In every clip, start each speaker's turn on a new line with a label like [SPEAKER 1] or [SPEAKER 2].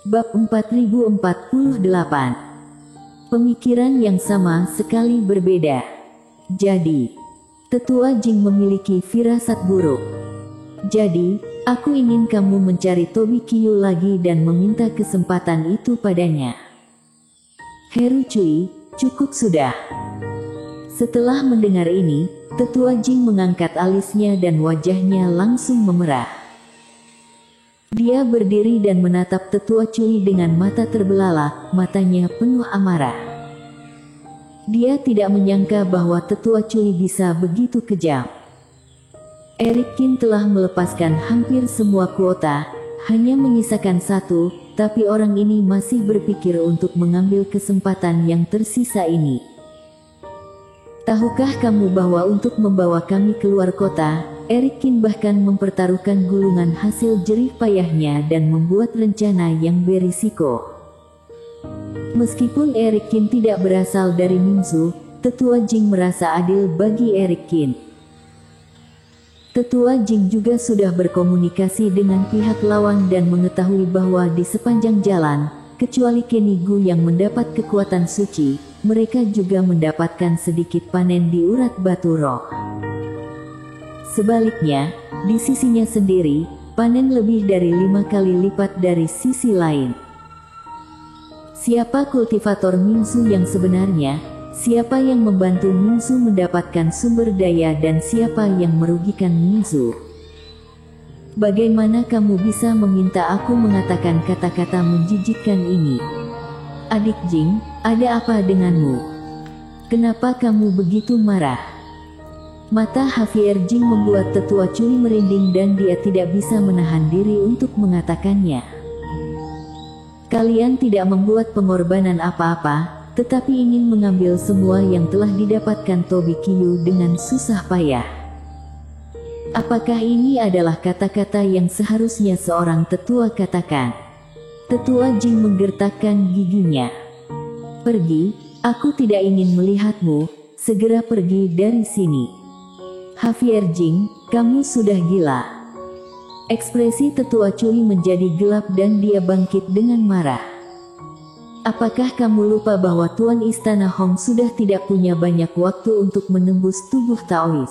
[SPEAKER 1] Bab 4048. Pemikiran yang sama sekali berbeda. Jadi, Tetua Jing memiliki firasat buruk. Jadi, aku ingin kamu mencari Tobi Qiu lagi dan meminta kesempatan itu padanya. Heru Cui, cukup sudah. Setelah mendengar ini, Tetua Jing mengangkat alisnya dan wajahnya langsung memerah. Dia berdiri dan menatap Tetua Cui dengan mata terbelalak, matanya penuh amarah. Dia tidak menyangka bahwa Tetua Cui bisa begitu kejam. Eric Qin telah melepaskan hampir semua kuota, hanya menyisakan satu, tapi orang ini masih berpikir untuk mengambil kesempatan yang tersisa ini. Tahukah kamu bahwa untuk membawa kami keluar kota, Eric Qin bahkan mempertaruhkan gulungan hasil jerih payahnya dan membuat rencana yang berisiko. Meskipun Eric Qin tidak berasal dari Mingzu, Tetua Jing merasa adil bagi Eric Qin. Tetua Jing juga sudah berkomunikasi dengan pihak lawan dan mengetahui bahwa di sepanjang jalan, kecuali Kenny Gu yang mendapat kekuatan suci, mereka juga mendapatkan sedikit panen di urat batu roh. Sebaliknya, di sisinya sendiri, panen lebih dari 5 kali lipat dari sisi lain. Siapa kultivator Mingzu yang sebenarnya? Siapa yang membantu Mingzu mendapatkan sumber daya dan siapa yang merugikan Mingzu? Bagaimana kamu bisa meminta aku mengatakan kata-kata menjijikkan ini? Adik Jing, ada apa denganmu? Kenapa kamu begitu marah? Mata Javier Jing membuat Tetua Cui merinding dan dia tidak bisa menahan diri untuk mengatakannya. Kalian tidak membuat pengorbanan apa-apa, tetapi ingin mengambil semua yang telah didapatkan Tobi Qiu dengan susah payah. Apakah ini adalah kata-kata yang seharusnya seorang tetua katakan? Tetua Jing menggertakkan giginya. Pergi, aku tidak ingin melihatmu, segera pergi dari sini. Javier Jing, kamu sudah gila. Ekspresi Tetua Cui menjadi gelap dan dia bangkit dengan marah. Apakah kamu lupa bahwa Tuan Istana Hong sudah tidak punya banyak waktu untuk menembus tubuh Taois?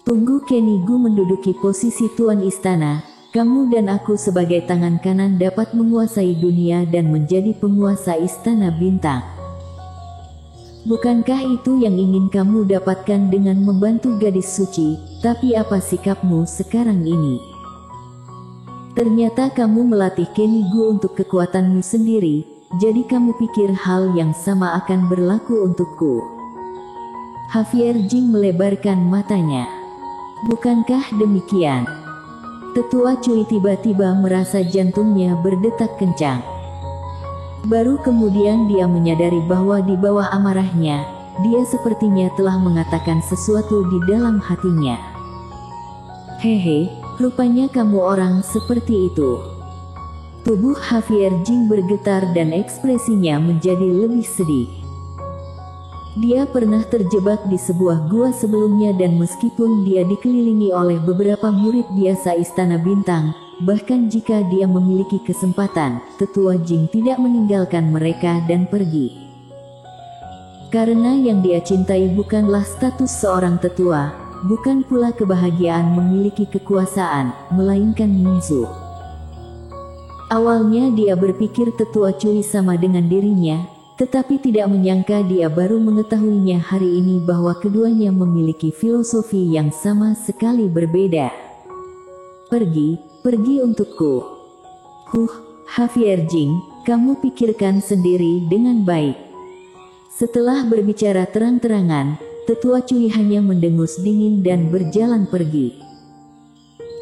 [SPEAKER 1] Tunggu Kenny Gu menduduki posisi Tuan Istana, kamu dan aku sebagai tangan kanan dapat menguasai dunia dan menjadi penguasa Istana Bintang. Bukankah itu yang ingin kamu dapatkan dengan membantu gadis suci? Tapi apa sikapmu sekarang ini? Ternyata kamu melatih Kenny Gu untuk kekuatanmu sendiri, jadi kamu pikir hal yang sama akan berlaku untukku. Javier Jing melebarkan matanya. Bukankah demikian? Tetua Cui tiba-tiba merasa jantungnya berdetak kencang. Baru kemudian dia menyadari bahwa di bawah amarahnya, dia sepertinya telah mengatakan sesuatu di dalam hatinya. Hehe, rupanya kamu orang seperti itu. Tubuh Javier Jing bergetar dan ekspresinya menjadi lebih sedih. Dia pernah terjebak di sebuah gua sebelumnya dan meskipun dia dikelilingi oleh beberapa murid biasa Istana Bintang, bahkan jika dia memiliki kesempatan, Tetua Jing tidak meninggalkan mereka dan pergi. Karena yang dia cintai bukanlah status seorang tetua, bukan pula kebahagiaan memiliki kekuasaan, melainkan Mingzu. Awalnya dia berpikir Tetua Cui sama dengan dirinya, tetapi tidak menyangka dia baru mengetahuinya hari ini bahwa keduanya memiliki filosofi yang sama sekali berbeda. Pergi untukku. Javier Jing, kamu pikirkan sendiri dengan baik. Setelah berbicara terang-terangan, Tetua Cui hanya mendengus dingin dan berjalan pergi.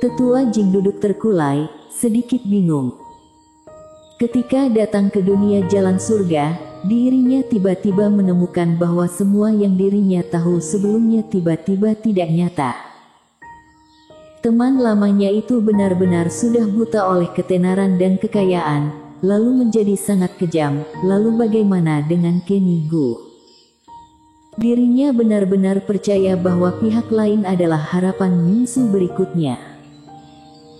[SPEAKER 1] Tetua Jing duduk terkulai, sedikit bingung. Ketika datang ke dunia jalan surga, dirinya tiba-tiba menemukan bahwa semua yang dirinya tahu sebelumnya tiba-tiba tidak nyata. Teman lamanya itu benar-benar sudah buta oleh ketenaran dan kekayaan, lalu menjadi sangat kejam. Lalu bagaimana dengan Kenny Gu? Dirinya benar-benar percaya bahwa pihak lain adalah harapan Mingzu berikutnya.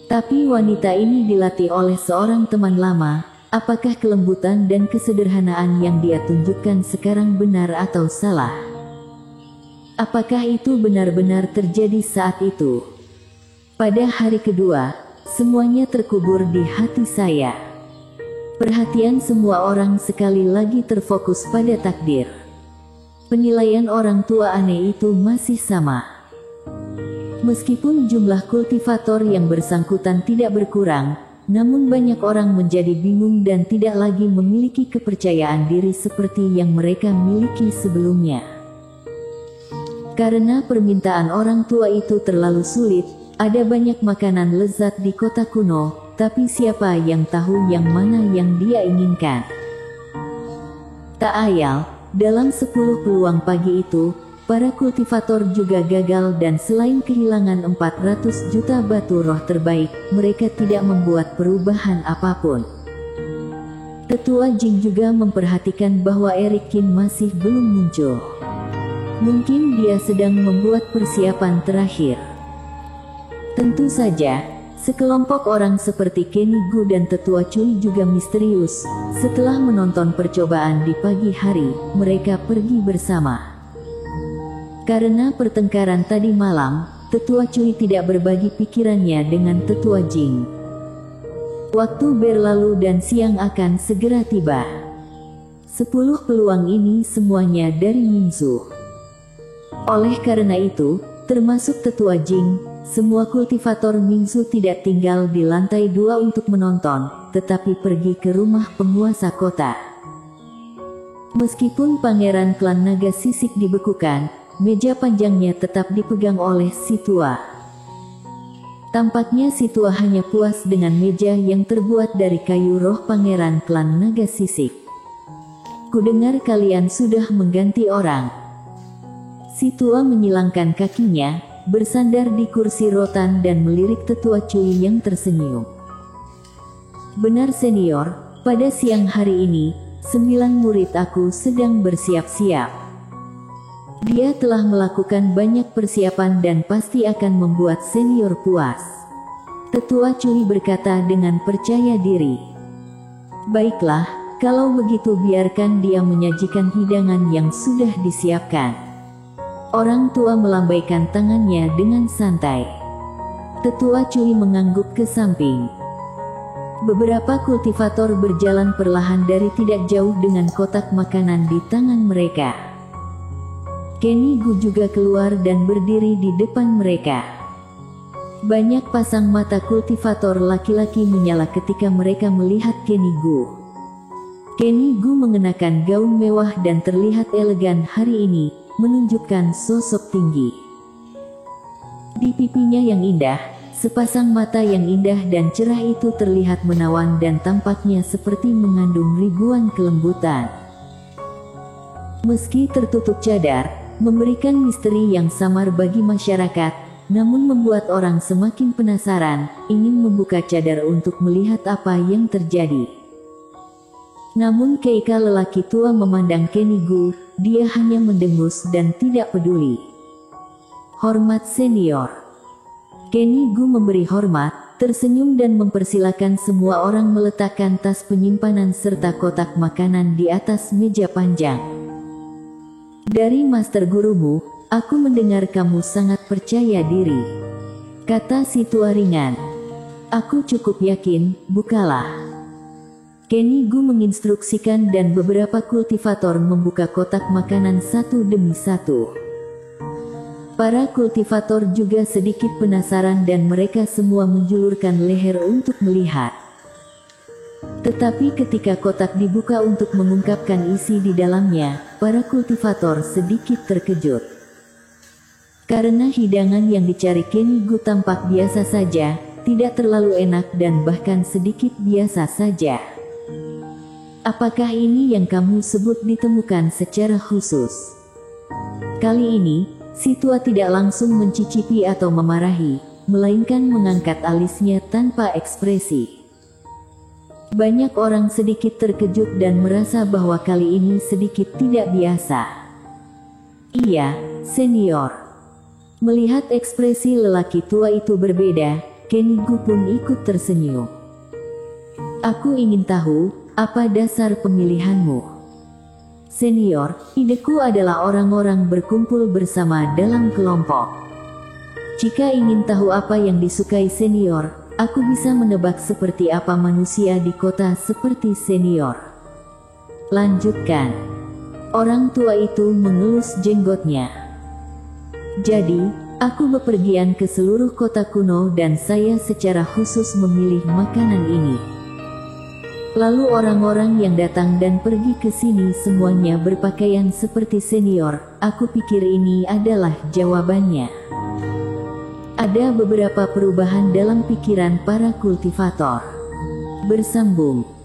[SPEAKER 1] Tapi wanita ini dilatih oleh seorang teman lama. Apakah kelembutan dan kesederhanaan yang dia tunjukkan sekarang benar atau salah? Apakah itu benar-benar terjadi saat itu? Pada hari kedua, semuanya terkubur di hati saya. Perhatian semua orang sekali lagi terfokus pada takdir. Penilaian orang tua aneh itu masih sama. Meskipun jumlah kultivator yang bersangkutan tidak berkurang, namun banyak orang menjadi bingung dan tidak lagi memiliki kepercayaan diri seperti yang mereka miliki sebelumnya. Karena permintaan orang tua itu terlalu sulit, ada banyak makanan lezat di kota kuno, tapi siapa yang tahu yang mana yang dia inginkan? Tak ayal, dalam 10 peluang pagi itu, para kultivator juga gagal dan selain kehilangan 400 juta batu roh terbaik, mereka tidak membuat perubahan apapun. Tetua Jing juga memperhatikan bahwa Eric Kin masih belum muncul. Mungkin dia sedang membuat persiapan terakhir. Tentu saja, sekelompok orang seperti Kenny Gu dan Tetua Cui juga misterius. Setelah menonton percobaan di pagi hari, mereka pergi bersama. Karena pertengkaran tadi malam, Tetua Cui tidak berbagi pikirannya dengan Tetua Jing. Waktu berlalu dan siang akan segera tiba. 10 peluang ini semuanya dari Mingzu. Oleh karena itu, termasuk Tetua Jing, semua kultivator Mingzu tidak tinggal di lantai 2 untuk menonton, tetapi pergi ke rumah penguasa kota. Meskipun pangeran klan naga sisik dibekukan, meja panjangnya tetap dipegang oleh si tua. Tampaknya si tua hanya puas dengan meja yang terbuat dari kayu roh pangeran klan naga sisik. Kudengar kalian sudah mengganti orang. Si tua menyilangkan kakinya, bersandar di kursi rotan dan melirik Tetua Cui yang tersenyum. Benar senior, pada siang hari ini, 9 murid aku sedang bersiap-siap. Dia telah melakukan banyak persiapan dan pasti akan membuat senior puas. Tetua Cui berkata dengan percaya diri. Baiklah, kalau begitu biarkan dia menyajikan hidangan yang sudah disiapkan. Orang tua melambaikan tangannya dengan santai. Tetua Cui mengangguk ke samping. Beberapa kultivator berjalan perlahan dari tidak jauh dengan kotak makanan di tangan mereka. Kenny Gu juga keluar dan berdiri di depan mereka. Banyak pasang mata kultivator laki-laki menyala ketika mereka melihat Kenny Gu. Kenny Gu mengenakan gaun mewah dan terlihat elegan hari ini, menunjukkan sosok tinggi. Di pipinya yang indah, sepasang mata yang indah dan cerah itu terlihat menawan dan tampaknya seperti mengandung ribuan kelembutan. Meski tertutup cadar, memberikan misteri yang samar bagi masyarakat, namun membuat orang semakin penasaran, ingin membuka cadar untuk melihat apa yang terjadi. Namun ketika lelaki tua memandang Kenny Gu, dia hanya mendengus dan tidak peduli. Hormat senior. Kenny Gu memberi hormat, tersenyum dan mempersilakan semua orang meletakkan tas penyimpanan serta kotak makanan di atas meja panjang. Dari master gurumu, aku mendengar kamu sangat percaya diri, kata si tua ringan. Aku cukup yakin, bukalah. Kenny Gu menginstruksikan dan beberapa kultivator membuka kotak makanan satu demi satu. Para kultivator juga sedikit penasaran dan mereka semua menjulurkan leher untuk melihat. Tetapi ketika kotak dibuka untuk mengungkapkan isi di dalamnya, para kultivator sedikit terkejut. Karena hidangan yang dicari Kenny Gu tampak biasa saja, tidak terlalu enak dan bahkan sedikit biasa saja. Apakah ini yang kamu sebut ditemukan secara khusus? Kali ini, si tua tidak langsung mencicipi atau memarahi, melainkan mengangkat alisnya tanpa ekspresi. Banyak orang sedikit terkejut dan merasa bahwa kali ini sedikit tidak biasa. Iya, senior. Melihat ekspresi lelaki tua itu berbeda, Kenigo pun ikut tersenyum. Aku ingin tahu, apa dasar pemilihanmu? Senior, ideku adalah orang-orang berkumpul bersama dalam kelompok. Jika ingin tahu apa yang disukai senior, aku bisa menebak seperti apa manusia di kota seperti senior. Lanjutkan. Orang tua itu mengelus jenggotnya. Jadi, aku bepergian ke seluruh kota kuno dan saya secara khusus memilih makanan ini. Lalu orang-orang yang datang dan pergi ke sini semuanya berpakaian seperti senior. Aku pikir ini adalah jawabannya. Ada beberapa perubahan dalam pikiran para kultivator. Bersambung.